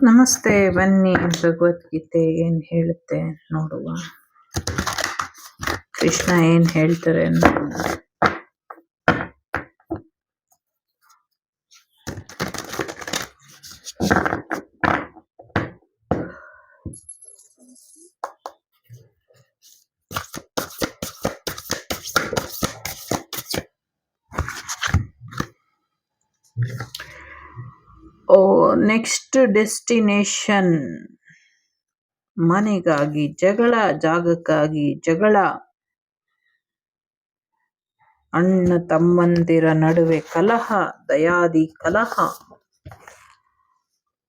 ನಮಸ್ತೆ, ಬನ್ನಿ ಭಗವದ್ಗೀತೆ ಏನ್ ಹೇಳುತ್ತೆ ನೋಡುವ. ಕೃಷ್ಣ ಏನ್ ಹೇಳ್ತಾರೆ ನೋಡುವ. ನೆಕ್ಸ್ಟ್ ಡೆಸ್ಟಿನೇಷನ್ ಮನೆಗಾಗಿ ಜಗಳ, ಜಾಗಕ್ಕಾಗಿ ಜಗಳ, ಅಣ್ಣ ತಮ್ಮಂದಿರ ನಡುವೆ ಕಲಹ, ದಯಾದಿ ಕಲಹ.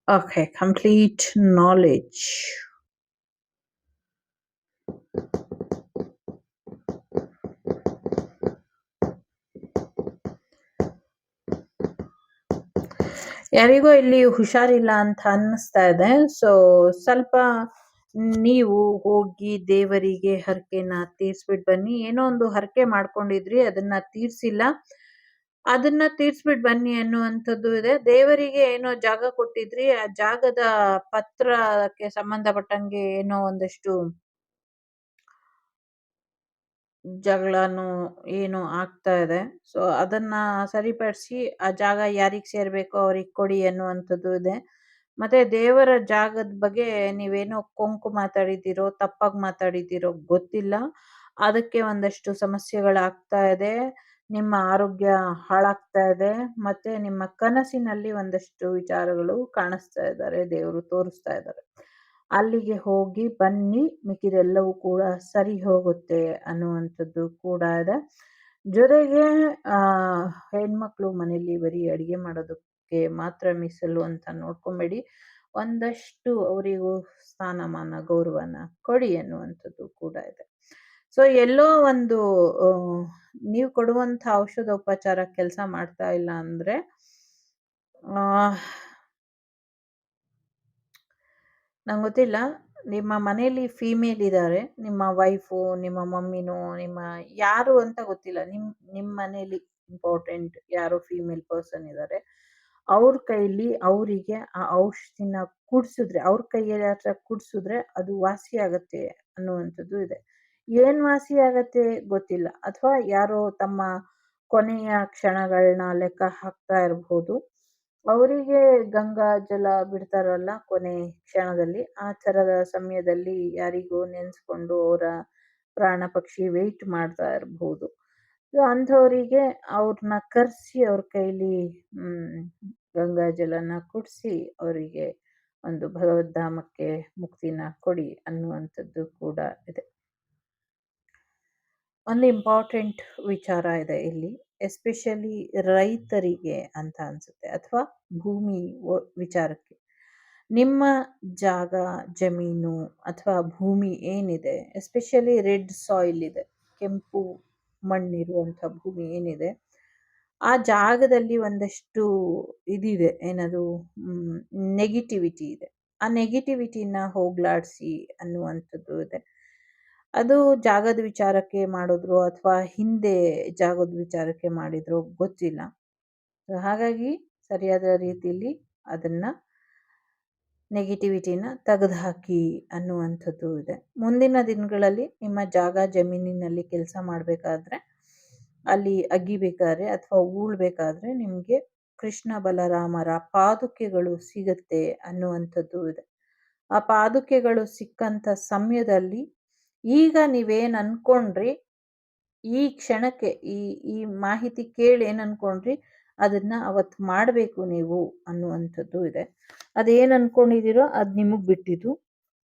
Okay, complete knowledge. ಯಾರಿಗೋ ಇಲ್ಲಿ ಹುಷಾರಿಲ್ಲ ಅಂತ ಅನ್ನಿಸ್ತಾ ಇದೆ. ಸೊ ಸ್ವಲ್ಪ ನೀವು ಹೋಗಿ ದೇವರಿಗೆ ಹರಕೆನ ತೀರ್ಸ್ಬಿಟ್ಟು ಬನ್ನಿ. ಏನೋ ಒಂದು ಹರಕೆ ಮಾಡ್ಕೊಂಡಿದ್ರಿ, ಅದನ್ನ ತೀರ್ಸಿಲ್ಲ, ಅದನ್ನ ತೀರ್ಸ್ಬಿಟ್ಟು ಬನ್ನಿ ಅನ್ನುವಂಥದ್ದು ಇದೆ. ದೇವರಿಗೆ ಏನೋ ಜಾಗ ಕೊಟ್ಟಿದ್ರಿ, ಆ ಜಾಗದ ಪತ್ರಕ್ಕೆ ಸಂಬಂಧಪಟ್ಟಂಗೆ ಏನೋ ಒಂದಷ್ಟು ಜಗಳನು ಏನು ಆಗ್ತಾ ಇದೆ. ಸೊ ಅದನ್ನ ಸರಿಪಡಿಸಿ ಆ ಜಾಗ ಯಾರಿಗೆ ಸೇರ್ಬೇಕೋ ಅವ್ರಿಗೆ ಕೊಡಿ ಅನ್ನುವಂಥದ್ದು ಇದೆ. ಮತ್ತೆ ದೇವರ ಜಾಗದ ಬಗ್ಗೆ ನೀವೇನೋ ಕೊಂಕು ಮಾತಾಡಿದ್ದೀರೋ, ತಪ್ಪಾಗಿ ಮಾತಾಡಿದ್ದೀರೋ ಗೊತ್ತಿಲ್ಲ, ಅದಕ್ಕೆ ಒಂದಷ್ಟು ಸಮಸ್ಯೆಗಳಾಗ್ತಾ ಇದೆ. ನಿಮ್ಮ ಆರೋಗ್ಯ ಹಾಳಾಗ್ತಾ ಇದೆ. ಮತ್ತೆ ನಿಮ್ಮ ಕನಸಿನಲ್ಲಿ ಒಂದಷ್ಟು ವಿಚಾರಗಳು ಕಾಣಿಸ್ತಾ ಇದ್ದಾರೆ, ದೇವರು ತೋರಿಸ್ತಾ ಇದ್ದಾರೆ. ಅಲ್ಲಿಗೆ ಹೋಗಿ ಬನ್ನಿ, ಮಿಕ್ಕಿದೆಲ್ಲವೂ ಕೂಡ ಸರಿ ಹೋಗುತ್ತೆ ಅನ್ನುವಂಥದ್ದು ಕೂಡ ಇದೆ. ಜೊತೆಗೆ ಹೆಣ್ಮಕ್ಳು ಮನೆಯಲ್ಲಿ ಬರೀ ಅಡಿಗೆ ಮಾಡೋದಕ್ಕೆ ಮಾತ್ರ ಮೀಸಲು ಅಂತ ನೋಡ್ಕೊಂಬೇಡಿ. ಒಂದಷ್ಟು ಅವರಿಗೂ ಸ್ಥಾನಮಾನ, ಗೌರವನ ಕೊಡಿ ಅನ್ನುವಂಥದ್ದು ಕೂಡ ಇದೆ. ಸೊ ಎಲ್ಲೋ ಒಂದು ನೀವು ಕೊಡುವಂಥ ಔಷಧೋಪಚಾರ ಕೆಲಸ ಮಾಡ್ತಾ ಇಲ್ಲ ಅಂದ್ರೆ ನಂಗೆ ಗೊತ್ತಿಲ್ಲ, ನಿಮ್ಮ ಮನೆಯಲ್ಲಿ ಫೀಮೇಲ್ ಇದ್ದಾರೆ, ನಿಮ್ಮ ವೈಫು, ನಿಮ್ಮ ಮಮ್ಮಿನೋ, ನಿಮ್ಮ ಯಾರು ಅಂತ ಗೊತ್ತಿಲ್ಲ, ನಿಮ್ಮ ಮನೆಯಲ್ಲಿ ಇಂಪಾರ್ಟೆಂಟ್ ಯಾರೋ ಫೀಮೇಲ್ ಪರ್ಸನ್ ಇದ್ದಾರೆ, ಅವ್ರ ಕೈಲಿ ಅವರಿಗೆ ಆ ಔಷಧಿನ ಕುಡಿಸಿದ್ರೆ, ಅವ್ರ ಕೈಯಲ್ಲಿ ಹತ್ರ ಕುಡಿಸಿದ್ರೆ ಅದು ವಾಸಿ ಆಗತ್ತೆ ಅನ್ನುವಂಥದ್ದು ಇದೆ. ಏನ್ ವಾಸಿ ಆಗತ್ತೆ ಗೊತ್ತಿಲ್ಲ, ಅಥವಾ ಯಾರೋ ತಮ್ಮ ಕೊನೆಯ ಕ್ಷಣಗಳನ್ನ ಲೆಕ್ಕ ಹಾಕ್ತಾ ಇರಬಹುದು. ಅವರಿಗೆ ಗಂಗಾ ಜಲ ಬಿಡ್ತಾರಲ್ಲ ಕೊನೆ ಕ್ಷಣದಲ್ಲಿ, ಆ ಥರದ ಸಮಯದಲ್ಲಿ ಯಾರಿಗೂ ನೆನೆಸ್ಕೊಂಡು ಅವರ ಪ್ರಾಣ ಪಕ್ಷಿ ವೆಯ್ಟ್ ಮಾಡ್ತಾ ಇರಬಹುದು. ಅಂಥವರಿಗೆ ಅವ್ರನ್ನ ಕರೆಸಿ ಅವ್ರ ಕೈಲಿ ಗಂಗಾ ಜಲನ ಕುಡಿಸಿ ಅವರಿಗೆ ಒಂದು ಭಗವದ್ಧಾಮಕ್ಕೆ ಮುಕ್ತಿನ ಕೊಡಿ ಅನ್ನುವಂಥದ್ದು ಕೂಡ ಇದೆ. ಒಂದು ಇಂಪಾರ್ಟೆಂಟ್ ವಿಚಾರ ಇದೆ ಇಲ್ಲಿ, ಎಸ್ಪೆಷಲಿ ರೈತರಿಗೆ ಅಂತ ಅನ್ಸುತ್ತೆ, ಅಥವಾ ಭೂಮಿ ವಿಚಾರಕ್ಕೆ. ನಿಮ್ಮ ಜಾಗ, ಜಮೀನು ಅಥವಾ ಭೂಮಿ ಏನಿದೆ, ಎಸ್ಪೆಷಲಿ ರೆಡ್ ಸಾಯಿಲ್ ಇದೆ, ಕೆಂಪು ಮಣ್ಣಿರುವಂಥ ಭೂಮಿ ಏನಿದೆ, ಆ ಜಾಗದಲ್ಲಿ ಒಂದಷ್ಟು ಇದಿದೆ, ಏನದು ನೆಗೆಟಿವಿಟಿ ಇದೆ. ಆ ನೆಗೆಟಿವಿಟಿನ ಹೋಗ್ಲಾಡಿಸಿ ಅನ್ನುವಂಥದ್ದು ಇದೆ. ಅದು ಜಾಗದ ವಿಚಾರಕ್ಕೆ ಮಾಡಿದ್ರು ಅಥವಾ ಹಿಂದೆ ಜಾಗದ ವಿಚಾರಕ್ಕೆ ಮಾಡಿದ್ರು ಗೊತ್ತಿಲ್ಲ. ಹಾಗಾಗಿ ಸರಿಯಾದ ರೀತಿಯಲ್ಲಿ ಅದನ್ನ ನೆಗೆಟಿವಿಟಿನ ತೆಗೆದುಹಾಕಿ ಅನ್ನುವಂಥದ್ದು ಇದೆ. ಮುಂದಿನ ದಿನಗಳಲ್ಲಿ ನಿಮ್ಮ ಜಾಗ ಜಮೀನಿನಲ್ಲಿ ಕೆಲಸ ಮಾಡಬೇಕಾದ್ರೆ, ಅಲ್ಲಿ ಅಗಿಬೇಕಾದ್ರೆ ಅಥವಾ ಉಳ್ಬೇಕಾದ್ರೆ ನಿಮಗೆ ಕೃಷ್ಣ ಬಲರಾಮರ ಪಾದುಕೆಗಳು ಸಿಗುತ್ತೆ ಅನ್ನುವಂಥದ್ದು ಇದೆ. ಆ ಪಾದುಕೆಗಳು ಸಿಕ್ಕಂಥ ಸಮಯದಲ್ಲಿ ಈಗ ನೀವೇನು ಅನ್ಕೊಂಡ್ರಿ, ಈ ಕ್ಷಣಕ್ಕೆ ಈ ಮಾಹಿತಿ ಕೇಳಿ ಏನು ಅನ್ಕೊಂಡ್ರಿ ಅದನ್ನ ಅವತ್ತು ಮಾಡಬೇಕು ನೀವು ಅನ್ನುವಂಥದ್ದು ಇದೆ. ಅದೇನು ಅನ್ಕೊಂಡಿದ್ದೀರೋ ಅದು ನಿಮಗೆ ಬಿಟ್ಟಿದ್ದು,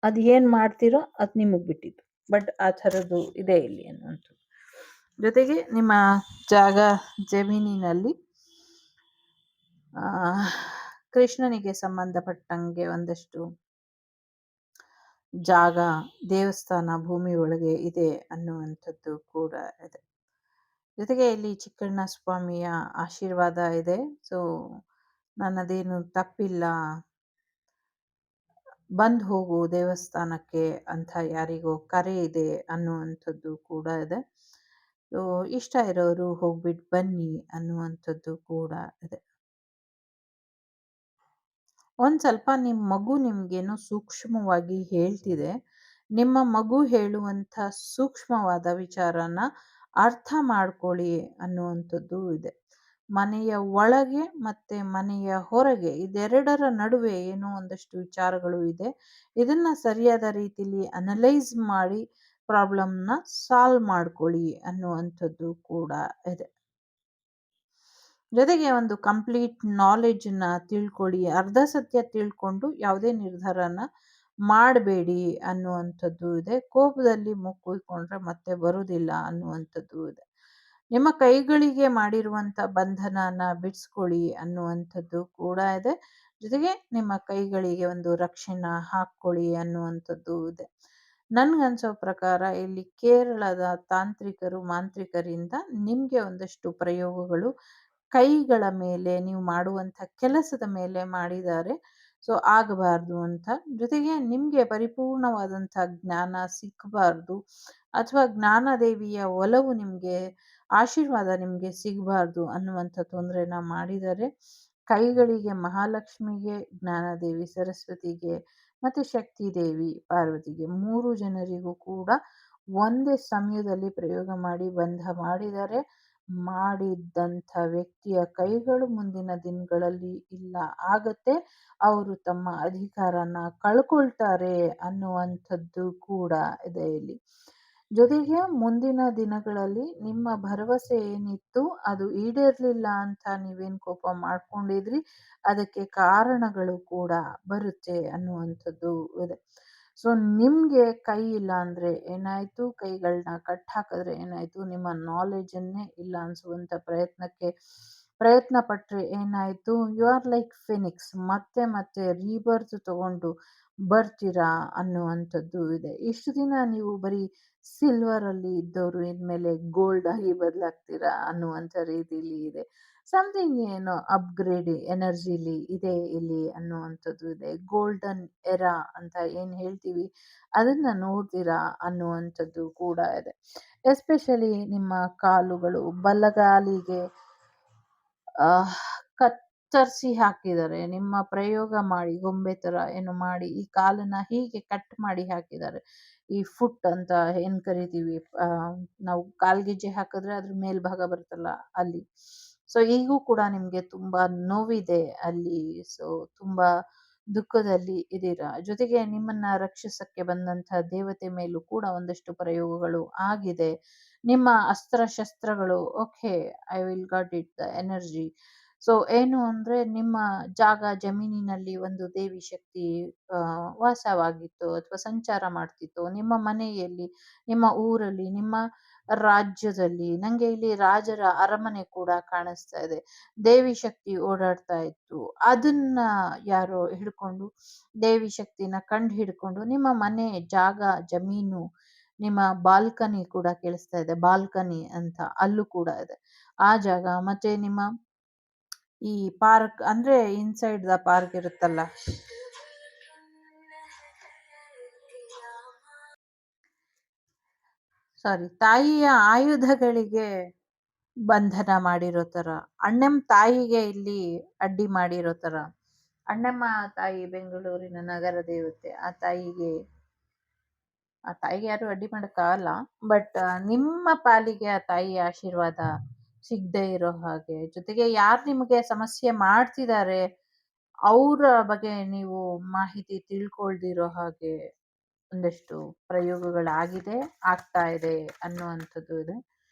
ಅದು ಏನು ಮಾಡ್ತೀರೋ ಅದು ನಿಮಗೆ ಬಿಟ್ಟಿದ್ದು. ಬಟ್ ಆ ಥರದ್ದು ಇದೆ ಇಲ್ಲಿ ಅನ್ನುವಂಥದ್ದು. ಜೊತೆಗೆ ನಿಮ್ಮ ಜಾಗ ಜಮೀನಿನಲ್ಲಿ ಕೃಷ್ಣನಿಗೆ ಸಂಬಂಧಪಟ್ಟಂಗೆ ಒಂದಷ್ಟು ಜಾಗ, ದೇವಸ್ಥಾನ ಭೂಮಿ ಒಳಗೆ ಇದೆ ಅನ್ನುವಂಥದ್ದು ಕೂಡ ಇದೆ. ಜೊತೆಗೆ ಇಲ್ಲಿ ಚಿಕ್ಕಣ್ಣ ಸ್ವಾಮಿಯ ಆಶೀರ್ವಾದ ಇದೆ. ಸೊ ನನ್ನದೇನು ತಪ್ಪಿಲ್ಲ, ಬಂದು ಹೋಗು ದೇವಸ್ಥಾನಕ್ಕೆ ಅಂತ ಯಾರಿಗೋ ಕರೆ ಇದೆ ಅನ್ನುವಂಥದ್ದು ಕೂಡ ಇದೆ. ಸೊ ಇಷ್ಟ ಇರೋರು ಹೋಗ್ಬಿಟ್ಟು ಬನ್ನಿ ಅನ್ನುವಂಥದ್ದು ಕೂಡ ಇದೆ. ಒಂದು ಸ್ವಲ್ಪ ನಿಮ್ಮ ಮಗು ನಿಮಗೇನೋ ಸೂಕ್ಷ್ಮವಾಗಿ ಹೇಳ್ತಿದೆ. ನಿಮ್ಮ ಮಗು ಹೇಳುವಂಥ ಸೂಕ್ಷ್ಮವಾದ ವಿಚಾರನ ಅರ್ಥ ಮಾಡ್ಕೊಳ್ಳಿ ಅನ್ನುವಂಥದ್ದು ಇದೆ. ಮನೆಯ ಒಳಗೆ ಮತ್ತು ಮನೆಯ ಹೊರಗೆ ಇದೆರಡರ ನಡುವೆ ಏನೋ ಒಂದಷ್ಟು ವಿಚಾರಗಳು ಇದೆ. ಇದನ್ನು ಸರಿಯಾದ ರೀತಿಲಿ ಅನಲೈಸ್ ಮಾಡಿ ಪ್ರಾಬ್ಲಮ್ನ ಸಾಲ್ವ್ ಮಾಡ್ಕೊಳ್ಳಿ ಅನ್ನುವಂಥದ್ದು ಕೂಡ ಇದೆ. ಜೊತೆಗೆ ಒಂದು ಕಂಪ್ಲೀಟ್ ನಾಲೆಡ್ಜನ್ನ ತಿಳ್ಕೊಳ್ಳಿ. ಅರ್ಧ ಸತ್ಯ ತಿಳ್ಕೊಂಡು ಯಾವುದೇ ನಿರ್ಧಾರನ ಮಾಡಬೇಡಿ ಅನ್ನುವಂಥದ್ದು ಇದೆ. ಕೋಪದಲ್ಲಿ ಮೂಗು ಕುಯ್ಕೊಂಡ್ರೆ ಮತ್ತೆ ಬರುವುದಿಲ್ಲ ಅನ್ನುವಂಥದ್ದು ಇದೆ. ನಿಮ್ಮ ಕೈಗಳಿಗೆ ಮಾಡಿರುವಂಥ ಬಂಧನನ ಬಿಡಿಸ್ಕೊಳ್ಳಿ ಅನ್ನುವಂಥದ್ದು ಕೂಡ ಇದೆ. ಜೊತೆಗೆ ನಿಮ್ಮ ಕೈಗಳಿಗೆ ಒಂದು ರಕ್ಷೆನ ಹಾಕ್ಕೊಳ್ಳಿ ಅನ್ನುವಂಥದ್ದು ಇದೆ. ನನ್ಗನ್ಸೋ ಪ್ರಕಾರ ಇಲ್ಲಿ ಕೇರಳದ ತಾಂತ್ರಿಕರು ಮಾಂತ್ರಿಕರಿಂದ ನಿಮಗೆ ಒಂದಷ್ಟು ಪ್ರಯೋಗಗಳು ಕೈಗಳ ಮೇಲೆ ನೀವು ಮಾಡುವಂಥ ಕೆಲಸದ ಮೇಲೆ ಮಾಡಿದ್ದಾರೆ. ಸೊ ಆಗಬಾರ್ದು ಅಂತ. ಜೊತೆಗೆ ನಿಮಗೆ ಪರಿಪೂರ್ಣವಾದಂಥ ಜ್ಞಾನ ಸಿಕ್ಕಬಾರ್ದು ಅಥವಾ ಜ್ಞಾನದೇವಿಯ ಒಲವು ನಿಮಗೆ ಆಶೀರ್ವಾದ ನಿಮಗೆ ಸಿಗಬಾರ್ದು ಅನ್ನುವಂಥ ತೊಂದರೆನ ಮಾಡಿದ್ದಾರೆ. ಕೈಗಳಿಗೆ ಮಹಾಲಕ್ಷ್ಮಿಗೆ, ಜ್ಞಾನದೇವಿ ಸರಸ್ವತಿಗೆ ಮತ್ತು ಶಕ್ತಿದೇವಿ ಪಾರ್ವತಿಗೆ 3 ಜನರಿಗೂ ಕೂಡ ಒಂದೇ ಸಮಯದಲ್ಲಿ ಪ್ರಯೋಗ ಮಾಡಿ ಬಂಧ ಮಾಡಿದ್ದಾರೆ. ಮಾಡಿದ್ದಂಥ ವ್ಯಕ್ತಿಯ ಕೈಗಳು ಮುಂದಿನ ದಿನಗಳಲ್ಲಿ ಇಲ್ಲ ಆಗತ್ತೆ. ಅವರು ತಮ್ಮ ಅಧಿಕಾರನ ಕಳ್ಕೊಳ್ತಾರೆ ಅನ್ನುವಂಥದ್ದು ಕೂಡ ಇದೆ ಇಲ್ಲಿ. ಜೊತೆಗೆ ಮುಂದಿನ ದಿನಗಳಲ್ಲಿ ನಿಮ್ಮ ಭರವಸೆ ಏನಿತ್ತು ಅದು ಈಡೇರಲಿಲ್ಲ ಅಂತ ನೀವೇನು ಕೋಪ ಮಾಡ್ಕೊಂಡಿದ್ರಿ, ಅದಕ್ಕೆ ಕಾರಣಗಳು ಕೂಡ ಬರುತ್ತೆ ಅನ್ನುವಂಥದ್ದು ಇದೆ. ಸೊ ನಿಮಗೆ ಕೈ ಇಲ್ಲ ಅಂದರೆ ಏನಾಯಿತು, ಕೈಗಳನ್ನ ಕಟ್ ಹಾಕಿದ್ರೆ ಏನಾಯಿತು, ನಿಮ್ಮ ನಾಲೆಜನ್ನೇ ಇಲ್ಲ ಅನಿಸುವಂಥ ಪ್ರಯತ್ನ ಪಟ್ಟರೆ ಏನಾಯಿತು, ಯು ಆರ್ ಲೈಕ್ ಫಿನಿಕ್ಸ್, ಮತ್ತೆ ಮತ್ತೆ ರೀಬರ್ತ್ ತಗೊಂಡು ಬರ್ತೀರಾ ಅನ್ನುವಂಥದ್ದು ಇದೆ. ಇಷ್ಟು ದಿನ ನೀವು ಬರೀ ಸಿಲ್ವರಲ್ಲಿ ಇದ್ದವರು ಇನ್ಮೇಲೆ ಗೋಲ್ಡ್ ಆಗಿ ಬದಲಾಗ್ತೀರಾ ಅನ್ನುವಂಥ ರೀತಿಲಿ ಇದೆ. ಸಮಥಿಂಗ್ ಏನೋ ಅಪ್ಗ್ರೇಡ್ ಎನರ್ಜಿಲಿ ಇದೆ ಇಲ್ಲಿ ಅನ್ನುವಂಥದ್ದು ಇದೆ. ಗೋಲ್ಡನ್ ಎರಾ ಅಂತ ಏನು ಹೇಳ್ತೀವಿ ಅದನ್ನು ನೋಡ್ತೀರಾ ಅನ್ನುವಂಥದ್ದು ಕೂಡ ಇದೆ. ಎಸ್ಪೆಷಲಿ ನಿಮ್ಮ ಕಾಲುಗಳು ಬಲಗಾಲಿಗೆ ಕತ್ತರಿಸಿ ಹಾಕಿದ್ದಾರೆ. ನಿಮ್ಮ ಪ್ರಯೋಗ ಮಾಡಿ ಗೊಂಬೆ ಥರ ಏನೋ ಮಾಡಿ ಈ ಕಾಲನ್ನ ಹೀಗೆ ಕಟ್ ಮಾಡಿ ಹಾಕಿದ್ದಾರೆ. ಈ ಫುಟ್ ಅಂತ ಏನು ಕರಿತೀವಿ, ನಾವು ಕಾಲ್ಗೆಜ್ಜೆ ಹಾಕಿದ್ರೆ ಅದ್ರ ಮೇಲ್ಭಾಗ ಬರುತ್ತಲ್ಲ ಅಲ್ಲಿ. ಸೊ ಈಗೂ ಕೂಡ ನಿಮಗೆ ತುಂಬ ನೋವಿದೆ ಅಲ್ಲಿ. ಸೊ ತುಂಬ ದುಃಖದಲ್ಲಿ ಇದ್ದೀರಾ. ಜೊತೆಗೆ ನಿಮ್ಮನ್ನ ರಕ್ಷಿಸಕ್ಕೆ ಬಂದಂಥ ದೇವತೆ ಮೇಲೂ ಕೂಡ ಒಂದಷ್ಟು ಪ್ರಯೋಗಗಳು ಆಗಿದೆ. ನಿಮ್ಮ ಅಸ್ತ್ರಶಸ್ತ್ರಗಳು okay, I will got it the energy. So ಏನು ಅಂದರೆ ನಿಮ್ಮ ಜಾಗ ಜಮೀನಿನಲ್ಲಿ ಒಂದು ದೇವಿ ಶಕ್ತಿ ವಾಸವಾಗಿತ್ತು ಅಥವಾ ಸಂಚಾರ ಮಾಡ್ತಿತ್ತು. ನಿಮ್ಮ ಮನೆಯಲ್ಲಿ, ನಿಮ್ಮ ಊರಲ್ಲಿ, ನಿಮ್ಮ ರಾಜ್ಯದಲ್ಲಿ. ನನಗೆ ಇಲ್ಲಿ ರಾಜರ ಅರಮನೆ ಕೂಡ ಕಾಣಿಸ್ತಾ ಇದೆ. ದೇವಿ ಶಕ್ತಿ ಓಡಾಡ್ತಾ ಇತ್ತು. ಅದನ್ನ ಯಾರೋ ಹಿಡ್ಕೊಂಡು, ದೇವಿ ಶಕ್ತಿನ ಕಂಡು ಹಿಡ್ಕೊಂಡು ನಿಮ್ಮ ಮನೆ ಜಾಗ ಜಮೀನು, ನಿಮ್ಮ ಬಾಲ್ಕನಿ ಕೂಡ ಕೇಳಿಸ್ತಾ ಇದೆ. ಬಾಲ್ಕನಿ ಅಂತ ಅಲ್ಲೂ ಕೂಡ ಇದೆ ಆ ಜಾಗ. ಮತ್ತೆ ನಿಮ್ಮ ಈ ಪಾರ್ಕ್ ಅಂದ್ರೆ ಇನ್ಸೈಡ್ ದ ಪಾರ್ಕ್ ಇರುತ್ತಲ್ಲ, ಸಾರಿ, ತಾಯಿಯ ಆಯುಧಗಳಿಗೆ ಬಂಧನ ಮಾಡಿರೋ ತರ, ಅಣ್ಣಮ್ಮ ತಾಯಿಗೆ ಇಲ್ಲಿ ಅಡ್ಡಿ ಮಾಡಿರೋ ತರ. ಅಣ್ಣಮ್ಮ ತಾಯಿ ಬೆಂಗಳೂರಿನ ನಗರ ದೇವತೆ. ಆ ತಾಯಿಗೆ ಯಾರು ಅಡ್ಡಿ ಮಾಡೋಕ್ಕಾಗಲ್ಲ. ಬಟ್ ನಿಮ್ಮ ಪಾಲಿಗೆ ಆ ತಾಯಿಯ ಆಶೀರ್ವಾದ ಸಿಗದೆ ಇರೋ ಹಾಗೆ, ಜೊತೆಗೆ ಯಾರು ನಿಮಗೆ ಸಮಸ್ಯೆ ಮಾಡ್ತಿದ್ದಾರೆ ಅವರ ಬಗ್ಗೆ ನೀವು ಮಾಹಿತಿ ತಿಳ್ಕೊಳ್ದಿರೋ ಹಾಗೆ ಒಂದಷ್ಟು ಪ್ರಯೋಗಗಳಾಗಿದೆ, ಆಗ್ತಾ ಇದೆ ಅನ್ನುವಂಥದ್ದು ಇದೆ.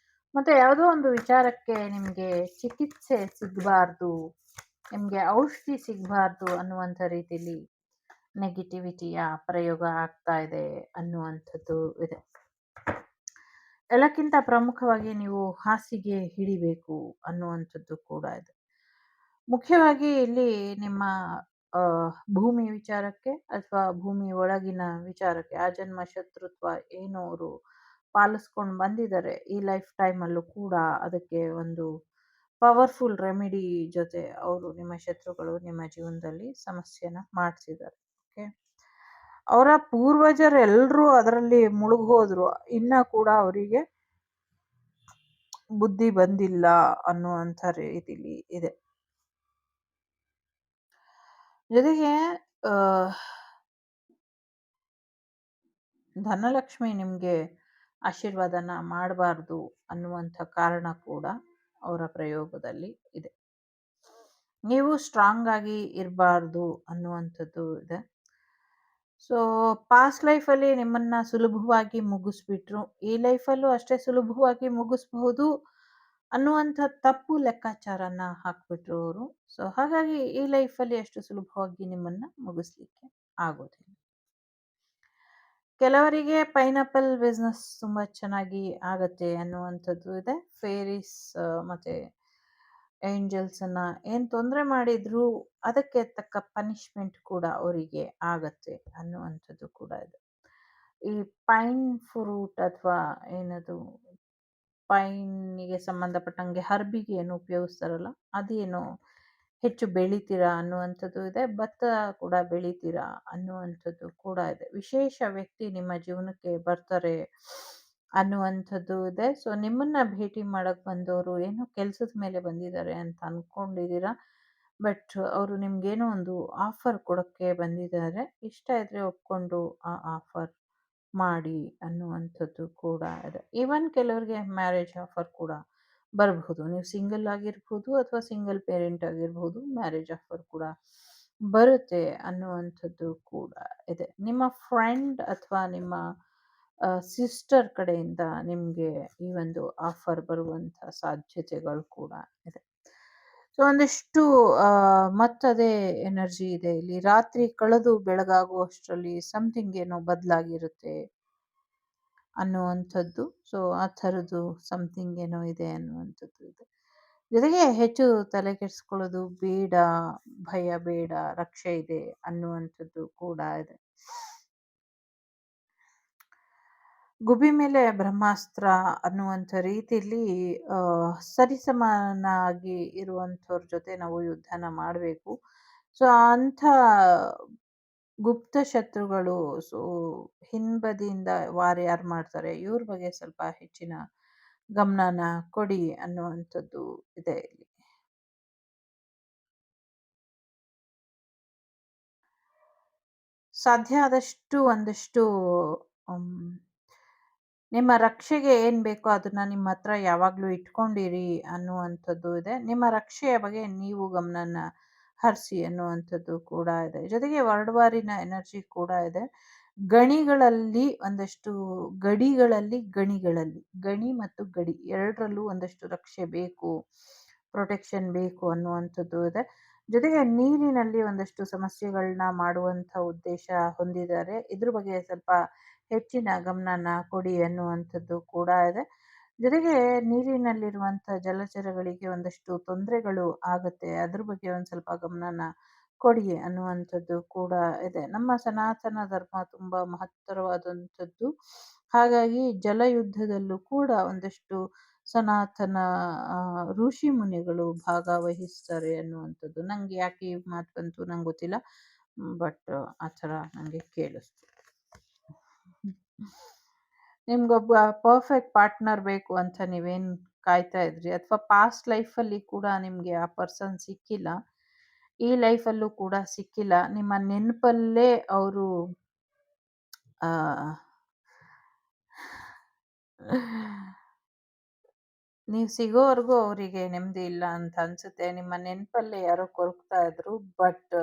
ಮತ್ತೆ ಯಾವುದೋ ಒಂದು ವಿಚಾರಕ್ಕೆ ನಿಮಗೆ ಚಿಕಿತ್ಸೆ ಸಿಗಬಾರ್ದು, ನಿಮಗೆ ಔಷಧಿ ಸಿಗಬಾರ್ದು ಅನ್ನುವಂಥ ರೀತಿಯಲ್ಲಿ ನೆಗೆಟಿವಿಟಿಯ ಪ್ರಯೋಗ ಆಗ್ತಾ ಇದೆ ಅನ್ನುವಂಥದ್ದು ಇದೆ. ಎಲ್ಲಕ್ಕಿಂತ ಪ್ರಮುಖವಾಗಿ ನೀವು ಹಾಸಿಗೆ ಹಿಡಿಬೇಕು ಅನ್ನುವಂಥದ್ದು ಕೂಡ ಇದೆ. ಮುಖ್ಯವಾಗಿ ಇಲ್ಲಿ ನಿಮ್ಮ ಭೂಮಿ ವಿಚಾರಕ್ಕೆ ಅಥವಾ ಭೂಮಿ ಒಳಗಿನ ವಿಚಾರಕ್ಕೆ ಆಜನ್ಮ ಶತ್ರುತ್ವ ಏನು ಅವರು ಪಾಲಿಸ್ಕೊಂಡು ಬಂದಿದ್ದಾರೆ ಈ ಲೈಫ್ ಟೈಮಲ್ಲೂ ಕೂಡ, ಅದಕ್ಕೆ ಒಂದು ಪವರ್ಫುಲ್ ರೆಮಿಡಿ ಜೊತೆ ಅವರು ನಿಮ್ಮ ಶತ್ರುಗಳು ನಿಮ್ಮ ಜೀವನದಲ್ಲಿ ಸಮಸ್ಯೆನ ಮಾಡಿಸಿದ್ದಾರೆ. ಓಕೆ, ಅವರ ಪೂರ್ವಜರೆಲ್ಲರೂ ಅದರಲ್ಲಿ ಮುಳುಗೋದ್ರು, ಇನ್ನ ಕೂಡ ಅವರಿಗೆ ಬುದ್ಧಿ ಬಂದಿಲ್ಲ ಅನ್ನುವಂಥ ರೀತಿಲಿ ಇದೆ. ಜೊತೆಗೆ ಆ, ಧನಲಕ್ಷ್ಮಿ ನಿಮಗೆ ಆಶೀರ್ವಾದನ ಮಾಡಬಾರ್ದು ಅನ್ನುವಂಥ ಕಾರಣ ಕೂಡ ಅವರ ಪ್ರಯೋಗದಲ್ಲಿ ಇದೆ. ನೀವು ಸ್ಟ್ರಾಂಗ್ ಆಗಿ ಇರಬಾರ್ದು ಅನ್ನುವಂಥದ್ದು ಇದೆ. ಸೊ ಪಾಸ್ಟ್ ಲೈಫಲ್ಲಿ ನಿಮ್ಮನ್ನ ಸುಲಭವಾಗಿ ಮುಗಿಸ್ಬಿಟ್ರು, ಈ ಲೈಫಲ್ಲೂ ಅಷ್ಟೇ ಸುಲಭವಾಗಿ ಮುಗಿಸ್ಬಹುದು ಅನ್ನುವಂಥ ತಪ್ಪು ಲೆಕ್ಕಾಚಾರನ ಹಾಕ್ಬಿಟ್ರು ಅವರು. ಸೊ ಹಾಗಾಗಿ ಈ ಲೈಫಲ್ಲಿ ಅಷ್ಟು ಸುಲಭವಾಗಿ ನಿಮ್ಮನ್ನ ಮುಗಿಸ್ಲಿಕ್ಕೆ ಆಗೋದಿಲ್ಲ. ಕೆಲವರಿಗೆ ಪೈನಾಪಲ್ ಬಿಸ್ನೆಸ್ ತುಂಬಾ ಚೆನ್ನಾಗಿ ಆಗತ್ತೆ ಅನ್ನುವಂಥದ್ದು ಇದೆ. ಫೇರೀಸ್ ಮತ್ತೆ ಏಂಜಲ್ಸ್ ಅನ್ನ ಏನ್ ತೊಂದರೆ ಮಾಡಿದ್ರು ಅದಕ್ಕೆ ತಕ್ಕ ಪನಿಷ್ಮೆಂಟ್ ಕೂಡ ಅವರಿಗೆ ಆಗತ್ತೆ ಅನ್ನುವಂಥದ್ದು ಕೂಡ ಇದೆ. ಈ ಪೈನ್ ಫ್ರೂಟ್ ಅಥವಾ ಏನದು ಪೈನ್ಗೆ ಸಂಬಂಧಪಟ್ಟಂಗೆ ಹರ್ಬಿಗೆ ಏನು ಉಪಯೋಗಿಸ್ತಾರಲ್ಲ ಅದೇನು ಹೆಚ್ಚು ಬೆಳಿತೀರಾ ಅನ್ನುವಂಥದ್ದು ಇದೆ. ಭತ್ತ ಕೂಡ ಬೆಳಿತೀರಾ ಅನ್ನುವಂಥದ್ದು ಕೂಡ ಇದೆ. ವಿಶೇಷ ವ್ಯಕ್ತಿ ನಿಮ್ಮ ಜೀವನಕ್ಕೆ ಬರ್ತಾರೆ ಅನ್ನುವಂಥದ್ದು ಇದೆ. ಸೊ ನಿಮ್ಮನ್ನ ಭೇಟಿ ಮಾಡಕ್ ಬಂದವರು ಏನೋ ಕೆಲ್ಸದ ಮೇಲೆ ಬಂದಿದ್ದಾರೆ ಅಂತ ಅನ್ಕೊಂಡಿದ್ದೀರಾ, ಬಟ್ ಅವರು ನಿಮ್ಗೇನೋ ಒಂದು ಆಫರ್ ಕೊಡೋಕ್ಕೆ ಬಂದಿದ್ದಾರೆ. ಇಷ್ಟ ಇದ್ರೆ ಒಪ್ಕೊಂಡು ಆ ಆಫರ್ ಮಾಡಿ ಅನ್ನುವಂಥದ್ದು ಕೂಡ ಇದೆ. ಈವನ್ ಕೆಲವರಿಗೆ ಮ್ಯಾರೇಜ್ ಆಫರ್ ಕೂಡ ಬರಬಹುದು. ನೀವು ಸಿಂಗಲ್ ಆಗಿರ್ಬೋದು ಅಥವಾ ಸಿಂಗಲ್ ಪೇರೆಂಟ್ ಆಗಿರ್ಬೋದು, ಮ್ಯಾರೇಜ್ ಆಫರ್ ಕೂಡ ಬರುತ್ತೆ ಅನ್ನುವಂಥದ್ದು ಕೂಡ ಇದೆ. ನಿಮ್ಮ ಫ್ರೆಂಡ್ ಅಥವಾ ನಿಮ್ಮ ಸಿಸ್ಟರ್ ಕಡೆಯಿಂದ ನಿಮಗೆ ಈ ಒಂದು ಆಫರ್ ಬರುವಂಥ ಸಾಧ್ಯತೆಗಳು ಕೂಡ ಇದೆ. ಸೊ ಒಂದಿಷ್ಟು ಮತ್ತದೇ ಎನರ್ಜಿ ಇದೆ ಇಲ್ಲಿ. ರಾತ್ರಿ ಕಳೆದು ಬೆಳಗಾಗುವಷ್ಟರಲ್ಲಿ ಸಮಥಿಂಗ್ ಏನೋ ಬದಲಾಗಿರುತ್ತೆ ಅನ್ನುವಂಥದ್ದು. ಸೊ ಆ ಥರದ್ದು ಸಮಥಿಂಗ್ ಏನೋ ಇದೆ ಅನ್ನುವಂಥದ್ದು ಇದೆ. ಜೊತೆಗೆ ಹೆಚ್ಚು ತಲೆ ಕೆಡಿಸ್ಕೊಳ್ಳೋದು ಬೇಡ, ಭಯ ಬೇಡ, ರಕ್ಷೆ ಇದೆ ಅನ್ನುವಂಥದ್ದು ಕೂಡ ಇದೆ. ಗುಬಿ ಮೇಲೆ ಬ್ರಹ್ಮಾಸ್ತ್ರ ಅನ್ನುವಂಥ ರೀತಿಯಲ್ಲಿ ಸರಿಸಮನಾಗಿ ಇರುವಂಥವ್ರ ಜೊತೆ ನಾವು ಯುದ್ಧನ ಮಾಡಬೇಕು. ಸೊ ಅಂಥ ಗುಪ್ತ ಶತ್ರುಗಳು, ಸೊ ಹಿಂಬದಿಯಿಂದ ವಾರ್ ಯಾರು ಮಾಡ್ತಾರೆ ಇವ್ರ ಬಗ್ಗೆ ಸ್ವಲ್ಪ ಹೆಚ್ಚಿನ ಗಮನನ ಕೊಡಿ ಅನ್ನುವಂಥದ್ದು ಇದೆ ಇಲ್ಲಿ. ಸಾಧ್ಯ ಆದಷ್ಟು ಒಂದಷ್ಟು ನಿಮ್ಮ ರಕ್ಷೆಗೆ ಏನು ಬೇಕೋ ಅದನ್ನ ನಿಮ್ಮ ಹತ್ರ ಯಾವಾಗಲೂ ಇಟ್ಕೊಂಡಿರಿ ಅನ್ನುವಂಥದ್ದು ಇದೆ. ನಿಮ್ಮ ರಕ್ಷೆಯ ಬಗ್ಗೆ ನೀವು ಗಮನನ ಹರಿಸಿ ಅನ್ನುವಂಥದ್ದು ಕೂಡ ಇದೆ. ಜೊತೆಗೆ ವರ್ಡ್ವಾರಿನ ಎನರ್ಜಿ ಕೂಡ ಇದೆ. ಗಣಿಗಳಲ್ಲಿ ಒಂದಷ್ಟು ಗಣಿಗಳಲ್ಲಿ ಗಣಿ ಮತ್ತು ಗಡಿ ಎರಡರಲ್ಲೂ ಒಂದಷ್ಟು ರಕ್ಷೆ ಬೇಕು, ಪ್ರೊಟೆಕ್ಷನ್ ಬೇಕು ಅನ್ನುವಂಥದ್ದು ಇದೆ. ಜೊತೆಗೆ ನೀರಿನಲ್ಲಿ ಒಂದಷ್ಟು ಸಮಸ್ಯೆಗಳನ್ನ ಮಾಡುವಂಥ ಉದ್ದೇಶ ಹೊಂದಿದ್ದಾರೆ. ಇದ್ರ ಬಗ್ಗೆ ಸ್ವಲ್ಪ ಹೆಚ್ಚಿನ ಗಮನನ ಕೊಡಿ ಅನ್ನುವಂಥದ್ದು ಕೂಡ ಇದೆ. ಜೊತೆಗೆ ನೀರಿನಲ್ಲಿರುವಂಥ ಜಲಚರಗಳಿಗೆ ಒಂದಷ್ಟು ತೊಂದರೆಗಳು ಆಗುತ್ತೆ, ಅದ್ರ ಬಗ್ಗೆ ಒಂದು ಸ್ವಲ್ಪ ಗಮನನ ಕೊಡಿ ಅನ್ನುವಂಥದ್ದು ಕೂಡ ಇದೆ. ನಮ್ಮ ಸನಾತನ ಧರ್ಮ ತುಂಬ ಮಹತ್ತರವಾದಂಥದ್ದು. ಹಾಗಾಗಿ ಜಲಯುದ್ಧದಲ್ಲೂ ಕೂಡ ಒಂದಷ್ಟು ಸನಾತನ ಋಷಿ ಮುನಿಗಳು ಭಾಗವಹಿಸ್ತಾರೆ ಅನ್ನುವಂಥದ್ದು. ನಂಗೆ ಯಾಕೆ ಈ ಮಾತು ಬಂತು ನಂಗೆ ಗೊತ್ತಿಲ್ಲ, ಬಟ್ ಆ ಥರ ನನಗೆ ಕೇಳಿಸ್ತು. ನಿಮ್ಗೊಬ್ಬ ಪರ್ಫೆಕ್ಟ್ ಪಾರ್ಟ್ನರ್ ಬೇಕು ಅಂತ ನೀವೇನು ಕಾಯ್ತಾ ಇದ್ರಿ ಅಥವಾ ಪಾಸ್ಟ್ ಲೈಫಲ್ಲಿ ಕೂಡ ನಿಮಗೆ ಆ ಪರ್ಸನ್ ಸಿಕ್ಕಿಲ್ಲ, ಈ ಲೈಫಲ್ಲೂ ಕೂಡ ಸಿಕ್ಕಿಲ್ಲ, ನಿಮ್ಮ ನೆನಪಲ್ಲೇ ಅವರು ನೀವು ಸಿಗೋವರೆಗೂ ಅವರಿಗೆ ನೆಮ್ಮದಿ ಇಲ್ಲ ಅಂತ ಅನ್ಸುತ್ತೆ. ನಿಮ್ಮ ನೆನಪಲ್ಲೇ ಯಾರೋ ಕೊರಗ್ತಾ ಇದ್ರು, ಬಟ್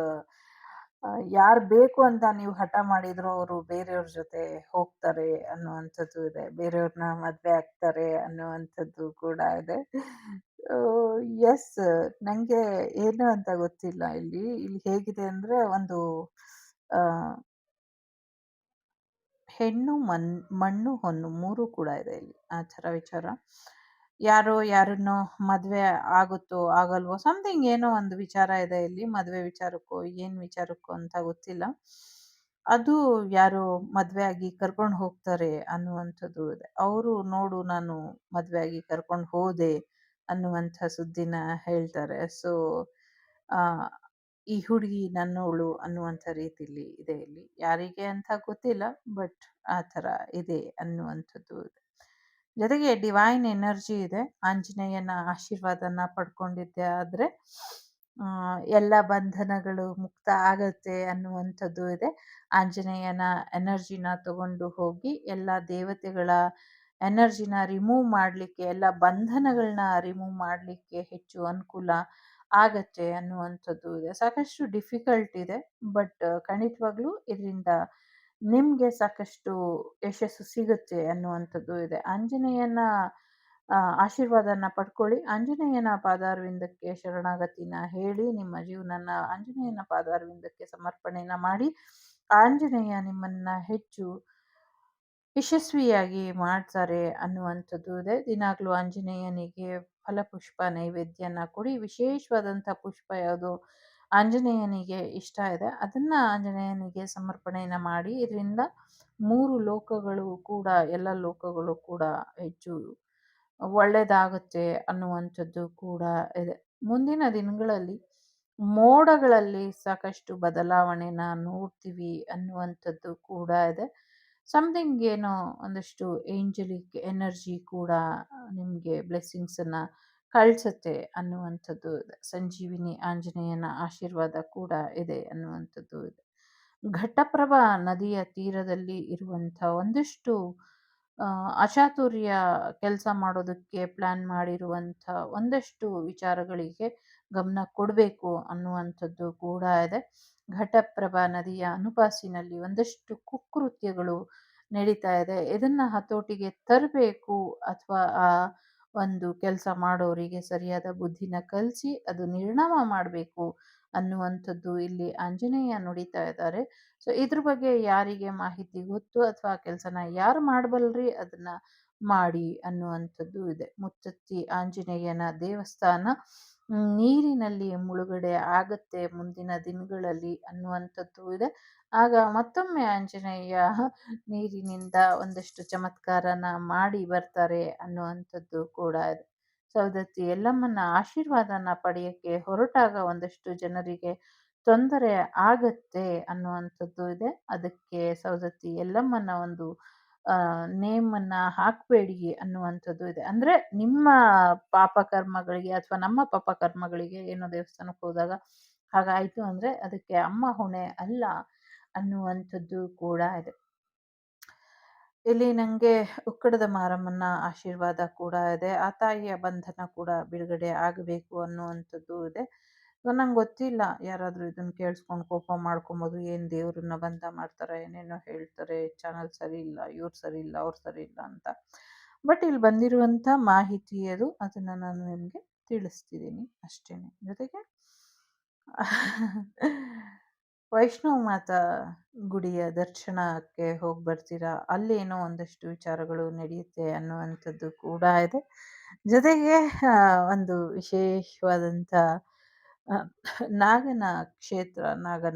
ಯಾರು ಬೇಕು ಅಂತ ನೀವು ಹಠ ಮಾಡಿದ್ರು ಅವರು ಬೇರೆಯವ್ರ ಜೊತೆ ಹೋಗ್ತಾರೆ ಅನ್ನುವಂಥದ್ದು ಇದೆ. ಬೇರೆಯವ್ರನ್ನ ಮದುವೆ ಆಗ್ತಾರೆ ಅನ್ನುವಂಥದ್ದು ಕೂಡ ಇದೆ. ಎಸ್, ನನಗೆ ಏನು ಅಂತ ಗೊತ್ತಿಲ್ಲ. ಇಲ್ಲಿ ಹೇಗಿದೆ ಅಂದರೆ ಒಂದು ಹೆಣ್ಣು ಮಣ್ಣು ಹೊನ್ನು ಮೂರು ಕೂಡ ಇದೆ ಇಲ್ಲಿ. ಆ ಥರ ವಿಚಾರ. ಯಾರೋ ಯಾರನ್ನೋ ಮದುವೆ ಆಗುತ್ತೋ ಆಗಲ್ವೋ ಸಮಥಿಂಗ್ ಏನೋ ಒಂದು ವಿಚಾರ ಇದೆ ಇಲ್ಲಿ. ಮದುವೆ ವಿಚಾರಕ್ಕೋ ಏನು ವಿಚಾರಕ್ಕೋ ಅಂತ ಗೊತ್ತಿಲ್ಲ. ಅದು ಯಾರೋ ಮದುವೆ ಆಗಿ ಕರ್ಕೊಂಡು ಹೋಗ್ತಾರೆ ಅನ್ನುವಂಥದ್ದು ಇದೆ. ಅವರು ನೋಡು ನಾನು ಮದುವೆ ಆಗಿ ಕರ್ಕೊಂಡು ಹೋದೆ ಅನ್ನುವಂಥ ಸುದ್ದಿನ ಹೇಳ್ತಾರೆ. ಸೊ ಈ ಹುಡುಗಿ ನನ್ನವಳು ಅನ್ನುವಂಥ ರೀತಿಲಿ ಇದೆ ಇಲ್ಲಿ. ಯಾರಿಗೆ ಅಂತ ಗೊತ್ತಿಲ್ಲ, ಬಟ್ ಆ ಥರ ಇದೆ ಅನ್ನುವಂಥದ್ದು ಇದೆ. ಜೊತೆಗೆ ಡಿವೈನ್ ಎನರ್ಜಿ ಇದೆ. ಆಂಜನೇಯನ ಆಶೀರ್ವಾದನ ಪಡ್ಕೊಂಡಿದ್ದೆ ಆದ್ರೆ ಎಲ್ಲ ಬಂಧನಗಳು ಮುಕ್ತ ಆಗತ್ತೆ ಅನ್ನುವಂಥದ್ದು ಇದೆ. ಆಂಜನೇಯನ ಎನರ್ಜಿನ ತಗೊಂಡು ಹೋಗಿ ಎಲ್ಲ ದೇವತೆಗಳ ಎನರ್ಜಿನ ರಿಮೂವ್ ಮಾಡಲಿಕ್ಕೆ, ಎಲ್ಲ ಬಂಧನಗಳನ್ನ ರಿಮೂವ್ ಮಾಡಲಿಕ್ಕೆ ಹೆಚ್ಚು ಅನುಕೂಲ ಆಗತ್ತೆ ಅನ್ನುವಂಥದ್ದು ಇದೆ. ಸಾಕಷ್ಟು ಡಿಫಿಕಲ್ಟ್ ಇದೆ, ಬಟ್ ಖಂಡಿತವಾಗ್ಲೂ ಇದರಿಂದ ನಿಮ್ಗೆ ಸಾಕಷ್ಟು ಯಶಸ್ಸು ಸಿಗುತ್ತೆ ಅನ್ನುವಂಥದ್ದು ಇದೆ. ಆಂಜನೇಯನ ಆಶೀರ್ವಾದನ ಪಡ್ಕೊಳ್ಳಿ. ಆಂಜನೇಯನ ಪಾದಾರವಿಂದಕ್ಕೆ ಶರಣಾಗತಿನ ಹೇಳಿ, ನಿಮ್ಮ ಜೀವನನ ಆಂಜನೇಯನ ಪಾದಾರವಿಂದಕ್ಕೆ ಸಮರ್ಪಣೆನ ಮಾಡಿ, ಆಂಜನೇಯ ನಿಮ್ಮನ್ನ ಹೆಚ್ಚು ಯಶಸ್ವಿಯಾಗಿ ಮಾಡ್ತಾರೆ ಅನ್ನುವಂಥದ್ದು ಇದೆ. ದಿನಾಗ್ಲೂ ಆಂಜನೇಯನಿಗೆ ಫಲಪುಷ್ಪ ನೈವೇದ್ಯನ ಕೊಡಿ. ವಿಶೇಷವಾದಂಥ ಪುಷ್ಪ ಯಾವುದು ಆಂಜನೇಯನಿಗೆ ಇಷ್ಟ ಇದೆ ಅದನ್ನ ಆಂಜನೇಯನಿಗೆ ಸಮರ್ಪಣೆಯನ್ನ ಮಾಡಿ. ಇದರಿಂದ 3 ಲೋಕಗಳು ಕೂಡ, ಎಲ್ಲ ಲೋಕಗಳು ಕೂಡ ಹೆಚ್ಚು ಒಳ್ಳೆಯದಾಗುತ್ತೆ ಅನ್ನುವಂಥದ್ದು ಕೂಡ ಇದೆ. ಮುಂದಿನ ದಿನಗಳಲ್ಲಿ ಮೋಡಗಳಲ್ಲಿ ಸಾಕಷ್ಟು ಬದಲಾವಣೆನ ನೋಡ್ತೀವಿ ಅನ್ನುವಂಥದ್ದು ಕೂಡ ಇದೆ. ಸಮಥಿಂಗ್ ಏನೋ ಒಂದಷ್ಟು ಏಂಜಲಿಕ್ ಎನರ್ಜಿ ಕೂಡ ನಿಮಗೆ ಬ್ಲೆಸ್ಸಿಂಗ್ಸನ್ನು ಕಳಿಸುತ್ತೆ ಅನ್ನುವಂಥದ್ದು ಇದೆ. ಸಂಜೀವಿನಿ ಆಂಜನೇಯನ ಆಶೀರ್ವಾದ ಕೂಡ ಇದೆ ಅನ್ನುವಂಥದ್ದು ಇದೆ. ಘಟಪ್ರಭಾ ನದಿಯ ತೀರದಲ್ಲಿ ಇರುವಂಥ ಒಂದಷ್ಟು ಅಚಾತುರ್ಯ ಕೆಲಸ ಮಾಡೋದಕ್ಕೆ ಪ್ಲಾನ್ ಮಾಡಿರುವಂಥ ಒಂದಷ್ಟು ವಿಚಾರಗಳಿಗೆ ಗಮನ ಕೊಡಬೇಕು ಅನ್ನುವಂಥದ್ದು ಕೂಡ ಇದೆ. ಘಟಪ್ರಭಾ ನದಿಯ ಅನುಪಾಸಿನಲ್ಲಿ ಒಂದಷ್ಟು ಕುಕೃತ್ಯಗಳು ನಡೀತಾ ಇದೆ. ಇದನ್ನ ಹತೋಟಿಗೆ ತರಬೇಕು, ಅಥವಾ ಆ ಒಂದು ಕೆಲಸ ಮಾಡೋರಿಗೆ ಸರಿಯಾದ ಬುದ್ಧಿನ ಕಲಿಸಿ ಅದು ನಿರ್ಣಾಮ ಮಾಡಬೇಕು ಅನ್ನುವಂಥದ್ದು ಇಲ್ಲಿ ಆಂಜನೇಯ ನುಡಿತಾ ಇದ್ದಾರೆ. ಸೊ ಇದ್ರ ಬಗ್ಗೆ ಯಾರಿಗೆ ಮಾಹಿತಿ ಗೊತ್ತು ಅಥವಾ ಆ ಕೆಲಸನ ಯಾರು ಮಾಡಬಲ್ರಿ ಅದನ್ನ ಮಾಡಿ ಅನ್ನುವಂಥದ್ದು ಇದೆ. ಮುತ್ತತ್ತಿ ಆಂಜನೇಯನ ದೇವಸ್ಥಾನ ನೀರಿನಲ್ಲಿ ಮುಳುಗಡೆ ಆಗತ್ತೆ ಮುಂದಿನ ದಿನಗಳಲ್ಲಿ ಅನ್ನುವಂಥದ್ದು ಇದೆ. ಆಗ ಮತ್ತೊಮ್ಮೆ ಆಂಜನೇಯ ನೀರಿನಿಂದ ಒಂದಷ್ಟು ಚಮತ್ಕಾರನ ಮಾಡಿ ಬರ್ತಾರೆ ಅನ್ನುವಂಥದ್ದು ಕೂಡ ಇದೆ. ಸೌದತ್ತಿ ಎಲ್ಲಮ್ಮನ ಆಶೀರ್ವಾದನ ಪಡೆಯಕ್ಕೆ ಹೊರಟಾಗ ಒಂದಷ್ಟು ಜನರಿಗೆ ತೊಂದರೆ ಆಗತ್ತೆ ಅನ್ನುವಂಥದ್ದು ಇದೆ. ಅದಕ್ಕೆ ಸೌದತ್ತಿ ಎಲ್ಲಮ್ಮನ ಒಂದು ನೇಮನ್ನ ಹಾಕಬೇಡಿ ಅನ್ನುವಂಥದ್ದು ಇದೆ. ಅಂದ್ರೆ ನಿಮ್ಮ ಪಾಪಕರ್ಮಗಳಿಗೆ ಅಥವಾ ನಮ್ಮ ಪಾಪಕರ್ಮಗಳಿಗೆ ಏನೋ ದೇವಸ್ಥಾನಕ್ಕೆ ಹೋದಾಗ ಹಾಗಾಯ್ತು ಅಂದ್ರೆ ಅದಕ್ಕೆ ಅಮ್ಮ ಹೊಣೆ ಅಲ್ಲ ಅನ್ನುವಂಥದ್ದು ಕೂಡ ಇದೆ. ಇಲ್ಲಿ ನನಗೆ ಉಕ್ಕಡದ ಮಾರಮ್ಮನ ಆಶೀರ್ವಾದ ಕೂಡ ಇದೆ. ಆ ತಾಯಿಯ ಬಂಧನ ಕೂಡ ಬಿಡುಗಡೆ ಆಗಬೇಕು ಅನ್ನುವಂಥದ್ದು ಇದೆ. ನಂಗೆ ಗೊತ್ತಿಲ್ಲ, ಯಾರಾದರೂ ಇದನ್ನು ಕೇಳಿಸ್ಕೊಂಡು ಕೋಪ ಮಾಡ್ಕೊಬೋದು, ಏನು ದೇವ್ರನ್ನ ಬಂಧ ಮಾಡ್ತಾರೆ, ಏನೇನೋ ಹೇಳ್ತಾರೆ, ಚಾನಲ್ ಸರಿ ಇಲ್ಲ, ಇವ್ರು ಸರಿ ಇಲ್ಲ, ಅವ್ರು ಸರಿ ಇಲ್ಲ ಅಂತ. ಬಟ್ ಇಲ್ಲಿ ಬಂದಿರುವಂಥ ಮಾಹಿತಿ ಅದು, ಅದನ್ನು ನಾನು ನಿಮಗೆ ತಿಳಿಸ್ತಿದ್ದೀನಿ ಅಷ್ಟೇ. ಜೊತೆಗೆ ವೈಷ್ಣವ ಮಾತಾ ಗುಡಿಯ ದರ್ಶನಕ್ಕೆ ಹೋಗಿ ಬರ್ತೀರಾ, ಅಲ್ಲೇನೋ ಒಂದಷ್ಟು ವಿಚಾರಗಳು ನಡೆಯುತ್ತೆ ಅನ್ನುವಂಥದ್ದು ಕೂಡ ಇದೆ. ಜೊತೆಗೆ ಒಂದು ವಿಶೇಷವಾದಂಥ ನಾಗನ ಕ್ಷೇತ್ರ,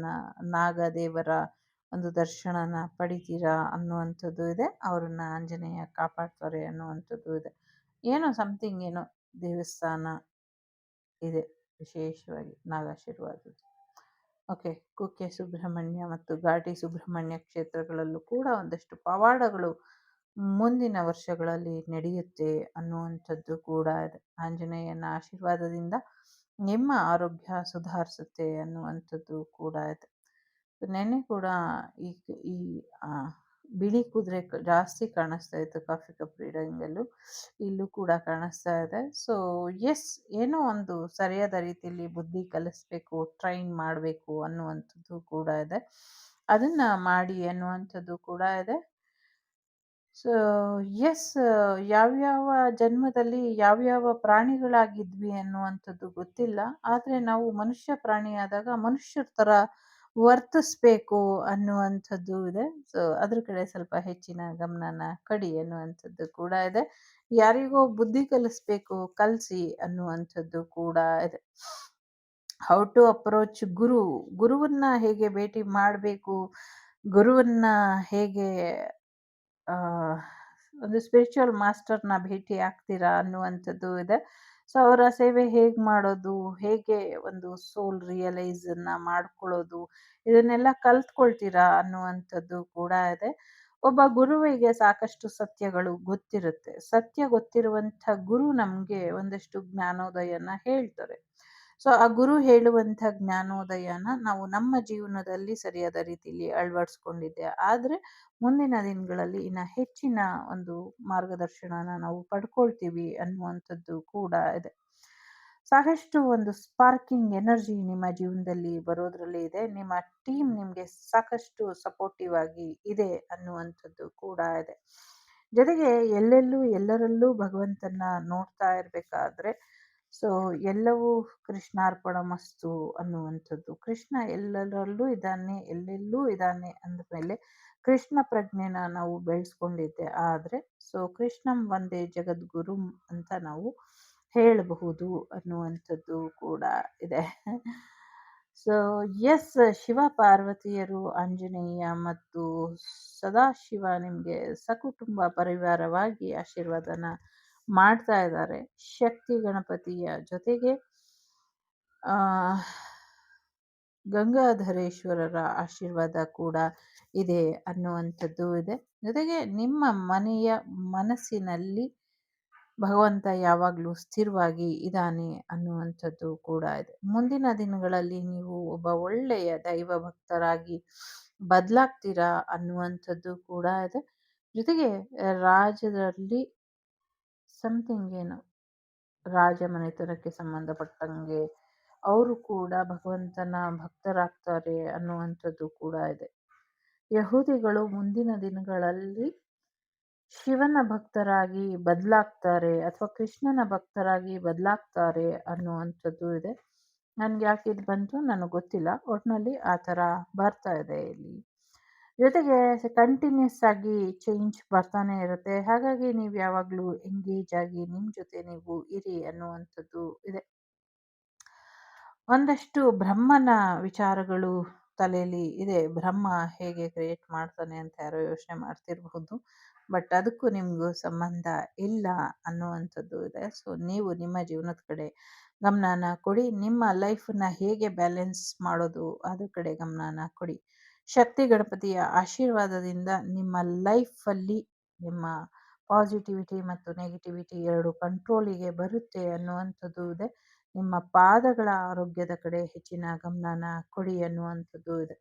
ನಾಗದೇವರ ಒಂದು ದರ್ಶನನ ಪಡಿತೀರಾ ಅನ್ನುವಂಥದ್ದು ಇದೆ. ಅವ್ರನ್ನ ಆಂಜನೇಯ ಕಾಪಾಡ್ತಾರೆ ಅನ್ನುವಂಥದ್ದು ಇದೆ. ಏನೋ ಸಮಥಿಂಗ್ ಏನೋ ದೇವಸ್ಥಾನ ಇದೆ ವಿಶೇಷವಾಗಿ ನಾಗಾಶೀರ್ವಾದದ್ದು. ಓಕೆ, ಕುಕ್ಕೆ ಸುಬ್ರಹ್ಮಣ್ಯ ಮತ್ತು ಘಾಟಿ ಸುಬ್ರಹ್ಮಣ್ಯ ಕ್ಷೇತ್ರಗಳಲ್ಲೂ ಕೂಡ ಒಂದಷ್ಟು ಪವಾಡಗಳು ಮುಂದಿನ ವರ್ಷಗಳಲ್ಲಿ ನಡೆಯುತ್ತೆ ಅನ್ನುವಂಥದ್ದು ಕೂಡ ಇದೆ. ಆಂಜನೇಯನ ಆಶೀರ್ವಾದದಿಂದ ನಿಮ್ಮ ಆರೋಗ್ಯ ಸುಧಾರಿಸುತ್ತೆ ಅನ್ನುವಂಥದ್ದು ಕೂಡ ಇದೆ. ನೆನ್ನೆ ಕೂಡ ಈ ಈ ಬಿಳಿ ಕುದುರೆ ಜಾಸ್ತಿ ಕಾಣಿಸ್ತಾ ಇತ್ತು ಕಾಫಿ ಕಪ್ ರೀಡಿಂಗಲ್ಲೂ, ಇಲ್ಲೂ ಕೂಡ ಕಾಣಿಸ್ತಾ ಇದೆ. ಸೊ ಎಸ್, ಏನೋ ಒಂದು ಸರಿಯಾದ ರೀತಿಯಲ್ಲಿ ಬುದ್ಧಿ ಕಲಿಸ್ಬೇಕು, ಟ್ರೈನ್ ಮಾಡಬೇಕು ಅನ್ನುವಂಥದ್ದು ಕೂಡ ಇದೆ. ಅದನ್ನ ಮಾಡಿ ಅನ್ನುವಂಥದ್ದು ಕೂಡ ಇದೆ. ಸೊ ಎಸ್, ಯಾವ್ಯಾವ ಜನ್ಮದಲ್ಲಿ ಯಾವ್ಯಾವ ಪ್ರಾಣಿಗಳಾಗಿದ್ವಿ ಅನ್ನುವಂಥದ್ದು ಗೊತ್ತಿಲ್ಲ, ಆದರೆ ನಾವು ಮನುಷ್ಯ ಪ್ರಾಣಿಯಾದಾಗ ಮನುಷ್ಯರ ಥರ ವರ್ತಿಸ್ಬೇಕು ಅನ್ನುವಂಥದ್ದು ಇದೆ. ಸೊ ಅದ್ರ ಕಡೆ ಸ್ವಲ್ಪ ಹೆಚ್ಚಿನ ಗಮನನ ಕೊಡಿ ಅನ್ನುವಂಥದ್ದು ಕೂಡ ಇದೆ. ಯಾರಿಗೋ ಬುದ್ಧಿ ಕಲಿಸ್ಬೇಕು, ಕಲಿಸಿ ಅನ್ನುವಂಥದ್ದು ಕೂಡ ಇದೆ. ಹೌ ಟು ಅಪ್ರೋಚ್ ಗುರುವನ್ನ ಹೇಗೆ ಭೇಟಿ ಮಾಡಬೇಕು, ಗುರುವನ್ನ ಹೇಗೆ ಒಂದು ಸ್ಪಿರಿಚುವಲ್ ಮಾಸ್ಟರ್ನ ಭೇಟಿ ಆಗ್ತೀರಾ ಅನ್ನುವಂಥದ್ದು ಇದೆ. ಸೊ ಅವರ ಸೇವೆ ಹೇಗೆ ಮಾಡೋದು, ಹೇಗೆ ಒಂದು ಸೋಲ್ ರಿಯಲೈಸನ್ನ ಮಾಡ್ಕೊಳ್ಳೋದು, ಇದನ್ನೆಲ್ಲ ಕಲ್ತ್ಕೊಳ್ತೀರಾ ಅನ್ನುವಂಥದ್ದು ಕೂಡ ಇದೆ. ಒಬ್ಬ ಗುರುವಿಗೆ ಸಾಕಷ್ಟು ಸತ್ಯಗಳು ಗೊತ್ತಿರುತ್ತೆ. ಸತ್ಯ ಗೊತ್ತಿರುವಂಥ ಗುರು ನಮ್ಗೆ ಒಂದಷ್ಟು ಜ್ಞಾನೋದಯನ ಹೇಳ್ತಾರೆ. ಸೊ, ಆ ಗುರು ಹೇಳುವಂಥ ಜ್ಞಾನೋದಯನ ನಾವು ನಮ್ಮ ಜೀವನದಲ್ಲಿ ಸರಿಯಾದ ರೀತಿಯಲ್ಲಿ ಅಳವಡಿಸ್ಕೊಂಡಿದ್ದೆ ಆದ್ರೆ, ಮುಂದಿನ ದಿನಗಳಲ್ಲಿ ಇನ್ನ ಹೆಚ್ಚಿನ ಒಂದು ಮಾರ್ಗದರ್ಶನನ ನಾವು ಪಡ್ಕೊಳ್ತೀವಿ ಅನ್ನುವಂಥದ್ದು ಕೂಡ ಇದೆ. ಸಾಕಷ್ಟು ಒಂದು ಸ್ಪಾರ್ಕಿಂಗ್ ಎನರ್ಜಿ ನಿಮ್ಮ ಜೀವನದಲ್ಲಿ ಬರೋದ್ರಲ್ಲಿ ಇದೆ. ನಿಮ್ಮ ಟೀಮ್ ನಿಮ್ಗೆ ಸಾಕಷ್ಟು ಸಪೋರ್ಟಿವ್ ಆಗಿ ಇದೆ ಅನ್ನುವಂಥದ್ದು ಕೂಡ ಇದೆ. ಜೊತೆಗೆ ಎಲ್ಲೆಲ್ಲೂ ಎಲ್ಲರಲ್ಲೂ ಭಗವಂತನ ನೋಡ್ತಾ ಇರ್ಬೇಕಾದ್ರೆ ಸೊ ಎಲ್ಲವೂ ಕೃಷ್ಣಾರ್ಪಣಮಸ್ತು ಅನ್ನುವಂಥದ್ದು. ಕೃಷ್ಣ ಎಲ್ಲರಲ್ಲೂ ಇದ್ದಾನೆ, ಎಲ್ಲೆಲ್ಲೂ ಇದ್ದಾನೆ ಅಂದಮೇಲೆ ಕೃಷ್ಣ ಪ್ರಜ್ಞೆನ ನಾವು ಬೆಳೆಸ್ಕೊಂಡಿದ್ದೆ ಆದ್ರೆ ಸೊ ಕೃಷ್ಣಂ ವಂದೇ ಜಗದ್ಗುರುಂ ಅಂತ ನಾವು ಹೇಳಬಹುದು ಅನ್ನುವಂಥದ್ದು ಕೂಡ ಇದೆ. ಸೊ ಎಸ್, ಶಿವ ಪಾರ್ವತಿಯರು, ಆಂಜನೇಯ ಮತ್ತು ಸದಾಶಿವ ನಿಮ್ಗೆ ಸಕುಟುಂಬ ಪರಿವಾರವಾಗಿ ಆಶೀರ್ವಾದನ ಮಾಡ್ತಾ ಇದ್ದಾರೆ. ಶಕ್ತಿ ಗಣಪತಿಯ ಜೊತೆಗೆ ಆ ಗಂಗಾಧರೇಶ್ವರರ ಆಶೀರ್ವಾದ ಕೂಡ ಇದೆ ಅನ್ನುವಂಥದ್ದು ಇದೆ. ಜೊತೆಗೆ ನಿಮ್ಮ ಮನೆಯ ಮನಸ್ಸಿನಲ್ಲಿ ಭಗವಂತ ಯಾವಾಗಲೂ ಸ್ಥಿರವಾಗಿ ಇದ್ದಾನೆ ಅನ್ನುವಂಥದ್ದು ಕೂಡ ಇದೆ. ಮುಂದಿನ ದಿನಗಳಲ್ಲಿ ನೀವು ಒಬ್ಬ ಒಳ್ಳೆಯ ದೈವ ಭಕ್ತರಾಗಿ ಬದಲಾಗ್ತೀರಾ ಅನ್ನುವಂಥದ್ದು ಕೂಡ ಇದೆ. ಜೊತೆಗೆ ರಾಜ್ಯದಲ್ಲಿ ಸಮಥಿಂಗ್ ಏನು ರಾಜಮನೆತನಕ್ಕೆ ಸಂಬಂಧಪಟ್ಟಂಗೆ ಅವರು ಕೂಡ ಭಗವಂತನ ಭಕ್ತರಾಗ್ತಾರೆ ಅನ್ನುವಂಥದ್ದು ಕೂಡ ಇದೆ. ಯಹೂದಿಗಳು ಮುಂದಿನ ದಿನಗಳಲ್ಲಿ ಶಿವನ ಭಕ್ತರಾಗಿ ಬದಲಾಗ್ತಾರೆ ಅಥವಾ ಕೃಷ್ಣನ ಭಕ್ತರಾಗಿ ಬದಲಾಗ್ತಾರೆ ಅನ್ನುವಂಥದ್ದು ಇದೆ. ನನ್ಗೆ ಯಾಕೆ ಇದು ಬಂತು ನನಗೆ ಗೊತ್ತಿಲ್ಲ. ಒಟ್ನಲ್ಲಿ ಆ ಥರ ಬರ್ತಾ ಇದೆ ಇಲ್ಲಿ. ಜೊತೆಗೆ ಕಂಟಿನ್ಯೂಸ್ ಆಗಿ ಚೇಂಜ್ ಬರ್ತಾನೆ ಇರುತ್ತೆ. ಹಾಗಾಗಿ ನೀವು ಯಾವಾಗಲೂ ಎಂಗೇಜ್ ಆಗಿ ನಿಮ್ಮ ಜೊತೆ ನೀವು ಇರಿ ಅನ್ನುವಂಥದ್ದು ಇದೆ. ಒಂದಷ್ಟು ಬ್ರಹ್ಮನ ವಿಚಾರಗಳು ತಲೆಯಲ್ಲಿ ಇದೆ. ಬ್ರಹ್ಮ ಹೇಗೆ ಕ್ರಿಯೇಟ್ ಮಾಡ್ತಾನೆ ಅಂತ ಯಾರೋ ಯೋಚನೆ ಮಾಡ್ತಿರಬಹುದು. ಬಟ್ ಅದಕ್ಕೂ ನಿಮಗೂ ಸಂಬಂಧ ಇಲ್ಲ ಅನ್ನುವಂಥದ್ದು ಇದೆ. ಸೊ ನೀವು ನಿಮ್ಮ ಜೀವನದ ಕಡೆ ಗಮನನ ಕೊಡಿ. ನಿಮ್ಮ ಲೈಫನ್ನ ಹೇಗೆ ಬ್ಯಾಲೆನ್ಸ್ ಮಾಡೋದು ಅದ್ರ ಕಡೆ ಗಮನನ ಕೊಡಿ. ಶಕ್ತಿ ಗಣಪತಿಯ ಆಶೀರ್ವಾದದಿಂದ ನಿಮ್ಮ ಲೈಫಲ್ಲಿ ನಿಮ್ಮ ಪಾಸಿಟಿವಿಟಿ ಮತ್ತು ನೆಗೆಟಿವಿಟಿ ಎರಡು ಕಂಟ್ರೋಲಿಗೆ ಬರುತ್ತೆ ಅನ್ನುವಂಥದ್ದು ಇದೆ. ನಿಮ್ಮ ಪಾದಗಳ ಆರೋಗ್ಯದ ಕಡೆ ಹೆಚ್ಚಿನ ಗಮನನ ಕೊಡಿ ಅನ್ನುವಂಥದ್ದು ಇದೆ.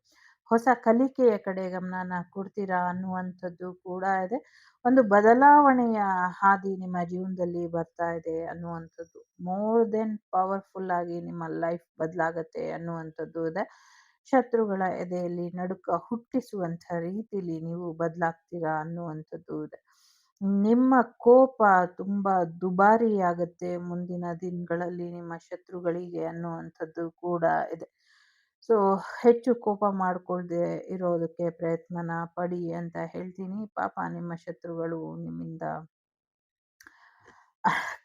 ಹೊಸ ಕಲಿಕೆಯ ಕಡೆ ಗಮನನ ಕೊಡ್ತೀರಾ ಅನ್ನುವಂಥದ್ದು ಕೂಡ ಇದೆ. ಒಂದು ಬದಲಾವಣೆಯ ಹಾದಿ ನಿಮ್ಮ ಜೀವನದಲ್ಲಿ ಬರ್ತಾ ಇದೆ ಅನ್ನುವಂಥದ್ದು. ಮೋರ್ ದೆನ್ ಪವರ್ಫುಲ್ ಆಗಿ ನಿಮ್ಮ ಲೈಫ್ ಬದಲಾಗತ್ತೆ ಅನ್ನುವಂಥದ್ದು ಇದೆ. ಶತ್ರುಗಳ ಎದೆಯಲ್ಲಿ ನಡುಕ ಹುಟ್ಟಿಸುವಂಥ ರೀತಿಲಿ ನೀವು ಬದಲಾಗ್ತೀರಾ ಅನ್ನುವಂಥದ್ದು ಇದೆ. ನಿಮ್ಮ ಕೋಪ ತುಂಬಾ ದುಬಾರಿಯಾಗತ್ತೆ ಮುಂದಿನ ದಿನಗಳಲ್ಲಿ ನಿಮ್ಮ ಶತ್ರುಗಳಿಗೆ ಅನ್ನುವಂಥದ್ದು ಕೂಡ ಇದೆ. ಸೊ ಹೆಚ್ಚು ಕೋಪ ಮಾಡ್ಕೊಳ್ದೆ ಇರೋದಕ್ಕೆ ಪ್ರಯತ್ನನ ಪಡಿ ಅಂತ ಹೇಳ್ತೀನಿ. ಪಾಪ ನಿಮ್ಮ ಶತ್ರುಗಳು ನಿಮ್ಮಿಂದ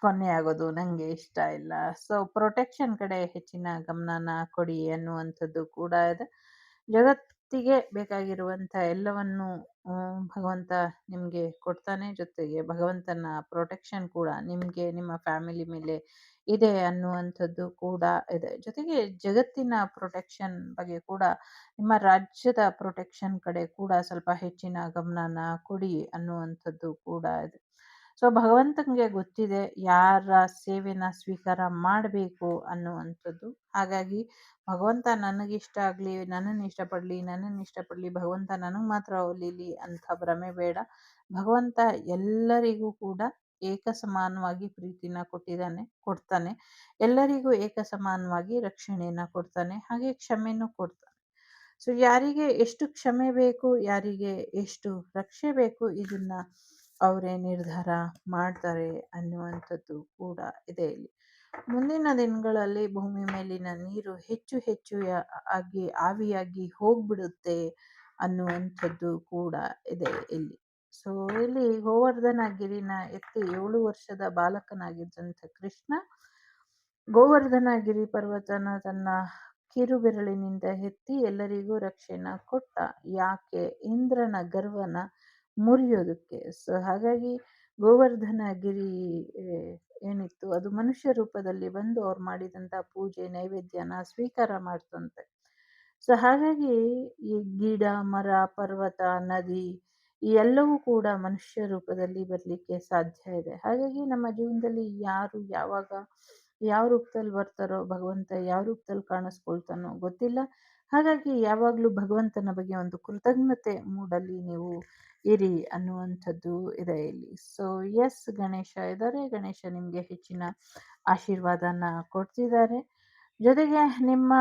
ಕೊನೆ ಆಗೋದು ನಂಗೆ ಇಷ್ಟ ಇಲ್ಲ. ಸೊ ಪ್ರೊಟೆಕ್ಷನ್ ಕಡೆ ಹೆಚ್ಚಿನ ಗಮನನ ಕೊಡಿ ಅನ್ನುವಂಥದ್ದು ಕೂಡ ಇದೆ. ಜಗತ್ತಿಗೆ ಬೇಕಾಗಿರುವಂಥ ಎಲ್ಲವನ್ನು ಭಗವಂತ ನಿಮಗೆ ಕೊಡ್ತಾನೆ. ಜೊತೆಗೆ ಭಗವಂತನ ಪ್ರೊಟೆಕ್ಷನ್ ಕೂಡ ನಿಮಗೆ ನಿಮ್ಮ ಫ್ಯಾಮಿಲಿ ಮೇಲೆ ಇದೆ ಅನ್ನುವಂಥದ್ದು ಕೂಡ ಇದೆ. ಜೊತೆಗೆ ಜಗತ್ತಿನ ಪ್ರೊಟೆಕ್ಷನ್ ಬಗ್ಗೆ ಕೂಡ ನಿಮ್ಮ ರಾಜ್ಯದ ಪ್ರೊಟೆಕ್ಷನ್ ಕಡೆ ಕೂಡ ಸ್ವಲ್ಪ ಹೆಚ್ಚಿನ ಗಮನನ ಕೊಡಿ ಅನ್ನುವಂಥದ್ದು ಕೂಡ ಇದೆ. ಸೊ ಭಗವಂತನಿಗೆ ಗೊತ್ತಿದೆ ಯಾರ ಸೇವೆನ ಸ್ವೀಕಾರ ಮಾಡಬೇಕು ಅನ್ನುವಂಥದ್ದು. ಹಾಗಾಗಿ ಭಗವಂತ ನನಗಿಷ್ಟ ಆಗಲಿ, ನನ್ನನ್ನು ಇಷ್ಟಪಡಲಿ, ಭಗವಂತ ನನಗೆ ಮಾತ್ರ ಒಲಿಲಿ ಅಂತ ಭ್ರಮೆ ಬೇಡ. ಭಗವಂತ ಎಲ್ಲರಿಗೂ ಕೂಡ ಏಕ ಸಮಾನವಾಗಿ ಪ್ರೀತಿನ ಕೊಡ್ತಾನೆ. ಎಲ್ಲರಿಗೂ ಏಕ ಸಮಾನವಾಗಿ ರಕ್ಷಣೆಯನ್ನ ಕೊಡ್ತಾನೆ. ಹಾಗೆ ಕ್ಷಮೆನೂ ಕೊಡ್ತಾನೆ. ಸೊ ಯಾರಿಗೆ ಎಷ್ಟು ಕ್ಷಮೆ ಬೇಕು, ಯಾರಿಗೆ ಎಷ್ಟು ರಕ್ಷೆ ಬೇಕು ಇದನ್ನ ಅವರೇ ನಿರ್ಧಾರ ಮಾಡ್ತಾರೆ ಅನ್ನುವಂಥದ್ದು ಕೂಡ ಇದೆ ಇಲ್ಲಿ. ಮುಂದಿನ ದಿನಗಳಲ್ಲಿ ಭೂಮಿ ಮೇಲಿನ ನೀರು ಹೆಚ್ಚು ಹೆಚ್ಚು ಆವಿಯಾಗಿ ಹೋಗ್ಬಿಡುತ್ತೆ ಅನ್ನುವಂಥದ್ದು ಕೂಡ ಇದೆ ಇಲ್ಲಿ. ಸೊ ಇಲ್ಲಿ ಗೋವರ್ಧನ ಗಿರಿನ ಎತ್ತಿ 7 ವರ್ಷದ ಬಾಲಕನಾಗಿದ್ದಂಥ ಕೃಷ್ಣ ಗೋವರ್ಧನ ಗಿರಿ ಪರ್ವತನ ತನ್ನ ಕಿರುಬೆರಳಿನಿಂದ ಎತ್ತಿ ಎಲ್ಲರಿಗೂ ರಕ್ಷೆನ ಕೊಟ್ಟ. ಯಾಕೆ? ಇಂದ್ರನ ಗರ್ವನ ಮುರಿಯೋದಕ್ಕೆ. ಸೊ ಹಾಗಾಗಿ ಗೋವರ್ಧನ ಗಿರಿ ಏನಿತ್ತು ಅದು ಮನುಷ್ಯ ರೂಪದಲ್ಲಿ ಬಂದು ಅವ್ರು ಮಾಡಿದಂಥ ಪೂಜೆ ನೈವೇದ್ಯನ ಸ್ವೀಕಾರ ಮಾಡ್ತಂತೆ. ಸೊ ಹಾಗಾಗಿ ಈ ಗಿಡ, ಮರ, ಪರ್ವತ, ನದಿ ಈ ಎಲ್ಲವೂ ಕೂಡ ಮನುಷ್ಯ ರೂಪದಲ್ಲಿ ಬರಲಿಕ್ಕೆ ಸಾಧ್ಯ ಇದೆ. ಹಾಗಾಗಿ ನಮ್ಮ ಜೀವನದಲ್ಲಿ ಯಾರು ಯಾವಾಗ ಯಾವ ರೂಪದಲ್ಲಿ ಬರ್ತಾರೋ, ಭಗವಂತ ಯಾವ ರೂಪದಲ್ಲಿ ಕಾಣಿಸ್ಕೊಳ್ತಾನೋ ಗೊತ್ತಿಲ್ಲ. ಹಾಗಾಗಿ ಯಾವಾಗಲೂ ಭಗವಂತನ ಬಗ್ಗೆ ಒಂದು ಕೃತಜ್ಞತೆ ಮೂಡಲ್ಲಿ ನೀವು ಇರಿ ಅನ್ನುವಂಥದ್ದು ಇದೆ ಇಲ್ಲಿ. ಸೊ ಎಸ್, ಗಣೇಶ ಇದ್ದಾರೆ. ಗಣೇಶ ನಿಮಗೆ ಹೆಚ್ಚಿನ ಆಶೀರ್ವಾದನ ಕೊಡ್ತಿದ್ದಾರೆ. ಜೊತೆಗೆ ನಿಮ್ಮ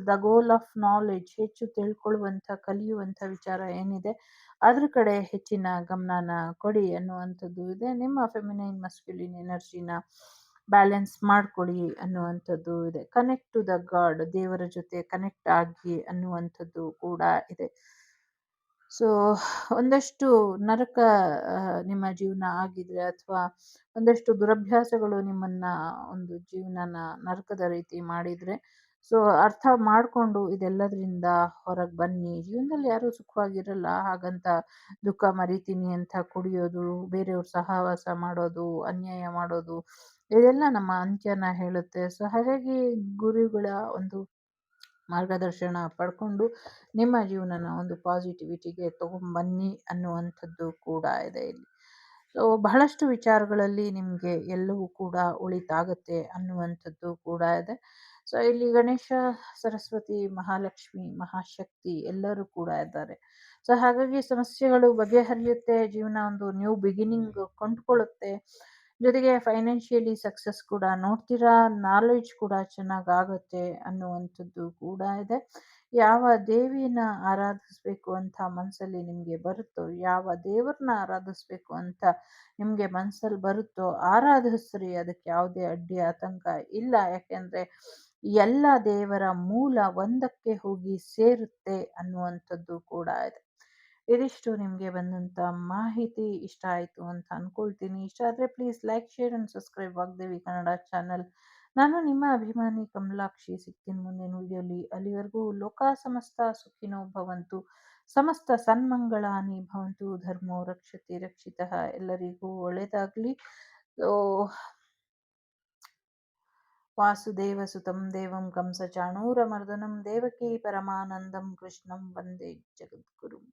ದ ಗೋಲ್ ಆಫ್ ನಾಲೆಡ್ಜ್, ಹೆಚ್ಚು ತಿಳ್ಕೊಳ್ಳುವಂಥ, ಕಲಿಯುವಂಥ ವಿಚಾರ ಏನಿದೆ ಅದ್ರ ಕಡೆ ಹೆಚ್ಚಿನ ಗಮನನ ಕೊಡಿ ಅನ್ನುವಂಥದ್ದು ಇದೆ. ನಿಮ್ಮ ಫೆಮಿನೈನ್ ಮಸ್ಕ್ಯುಲಿನ್ ಎನರ್ಜಿನ ಬ್ಯಾಲೆನ್ಸ್ ಮಾಡ್ಕೊಳ್ಳಿ ಅನ್ನುವಂಥದ್ದು ಇದೆ. ಕನೆಕ್ಟ್ ಟು ದ ಗಾಡ್, ದೇವರ ಜೊತೆ ಕನೆಕ್ಟ್ ಆಗಿ ಅನ್ನುವಂಥದ್ದು ಕೂಡ ಇದೆ. ಸೊ ಒಂದಷ್ಟು ನರಕ ನಿಮ್ಮ ಜೀವನ ಆಗಿದ್ರೆ, ಅಥವಾ ಒಂದಷ್ಟು ದುರಭ್ಯಾಸಗಳು ನಿಮ್ಮನ್ನ ಒಂದು ಜೀವನನ ನರಕದ ರೀತಿ ಮಾಡಿದ್ರೆ, ಸೊ ಅರ್ಥ ಮಾಡ್ಕೊಂಡು ಇದೆಲ್ಲದರಿಂದ ಹೊರಗೆ ಬನ್ನಿ. ಜೀವನದಲ್ಲಿ ಯಾರೂ ಸುಖವಾಗಿರಲ್ಲ, ಹಾಗಂತ ದುಃಖ ಮರಿತೀನಿ ಅಂತ ಕುಡಿಯೋದು, ಬೇರೆಯವ್ರ ಸಹವಾಸ ಮಾಡೋದು, ಅನ್ಯಾಯ ಮಾಡೋದು, ಇದೆಲ್ಲ ನಮ್ಮ ಅಂತ್ಯನ ಹೇಳುತ್ತೆ. ಸೊ ಹಾಗಾಗಿ ಗುರುಗಳ ಒಂದು ಮಾರ್ಗದರ್ಶನ ಪಡ್ಕೊಂಡು ನಿಮ್ಮ ಜೀವನನ ಒಂದು ಪಾಸಿಟಿವಿಟಿಗೆ ತಗೊಂಬನ್ನಿ ಅನ್ನುವಂಥದ್ದು ಕೂಡ ಇದೆ ಇಲ್ಲಿ. ಸೊ ಬಹಳಷ್ಟು ವಿಚಾರಗಳಲ್ಲಿ ನಿಮಗೆ ಎಲ್ಲವೂ ಕೂಡ ಒಳಿತಾಗುತ್ತೆ ಅನ್ನುವಂಥದ್ದು ಕೂಡ ಇದೆ. ಸೊ ಇಲ್ಲಿ ಗಣೇಶ, ಸರಸ್ವತಿ, ಮಹಾಲಕ್ಷ್ಮಿ, ಮಹಾಶಕ್ತಿ ಎಲ್ಲರೂ ಕೂಡ ಇದ್ದಾರೆ. ಸೊ ಹಾಗಾಗಿ ಸಮಸ್ಯೆಗಳು ಬಗೆಹರಿಯುತ್ತೆ, ಜೀವನ ಒಂದು ನ್ಯೂ ಬಿಗಿನಿಂಗ್ ಕೊಂಡ್ಕೊಳ್ಳುತ್ತೆ. ಜೊತೆಗೆ ಫೈನಾನ್ಷಿಯಲಿ ಸಕ್ಸಸ್ ಕೂಡ ನೋಡ್ತೀರಾ, ನಾಲೆಡ್ಜ್ ಕೂಡ ಚೆನ್ನಾಗಾಗುತ್ತೆ ಅನ್ನುವಂಥದ್ದು ಕೂಡ ಇದೆ. ಯಾವ ದೇವಿನ ಆರಾಧಿಸ್ಬೇಕು ಅಂತ ಮನಸ್ಸಲ್ಲಿ ನಿಮಗೆ ಬರುತ್ತೋ, ಯಾವ ದೇವ್ರನ್ನ ಆರಾಧಿಸ್ಬೇಕು ಅಂತ ನಿಮಗೆ ಮನಸ್ಸಲ್ಲಿ ಬರುತ್ತೋ ಆರಾಧಿಸ್ರಿ. ಅದಕ್ಕೆ ಯಾವುದೇ ಅಡ್ಡಿ ಆತಂಕ ಇಲ್ಲ. ಯಾಕೆಂದ್ರೆ ಎಲ್ಲ ದೇವರ ಮೂಲ ಒಂದಕ್ಕೆ ಹೋಗಿ ಸೇರುತ್ತೆ ಅನ್ನುವಂಥದ್ದು ಕೂಡ ಇದೆ. ಇದಿಷ್ಟು ನಿಮಗೆ ಬಂದಂಥ ಮಾಹಿತಿ ಇಷ್ಟ ಆಯಿತು ಅಂತ ಅನ್ಕೊಳ್ತೀನಿ. ಇಷ್ಟ ಆದರೆ please like, share and subscribe Vagdevi Kannada channel. ನಾನು ನಿಮ್ಮ ಅಭಿಮಾನಿ ಕಮಲಾಕ್ಷಿ. ಸಿಗ್ತೀನಿ ಮುಂದಿನ ವಿಡಿಯೋಲಿ. ಅಲ್ಲಿವರೆಗೂ ಲೋಕ ಸಮಸ್ತ ಸುಖಿನೋ ಭವಂತು, ಸಮಸ್ತ ಸನ್ಮಂಗಳಾನಿ ಭವಂತು, ಧರ್ಮೋ ರಕ್ಷತಿ ರಕ್ಷಿತಃ. ಎಲ್ಲರಿಗೂ ಒಳ್ಳೆಯದಾಗಲಿ. ವಾಸುದೇವ ಸುತಂ ದೇವಂ ಕಂಸ ಚಾಣೂರಮರ್ದನಂ ದೇವಕೀ ಪರಮಾನಂದಂ ಕೃಷ್ಣಂ ವಂದೇ ಜಗದ್ಗುರುಂ.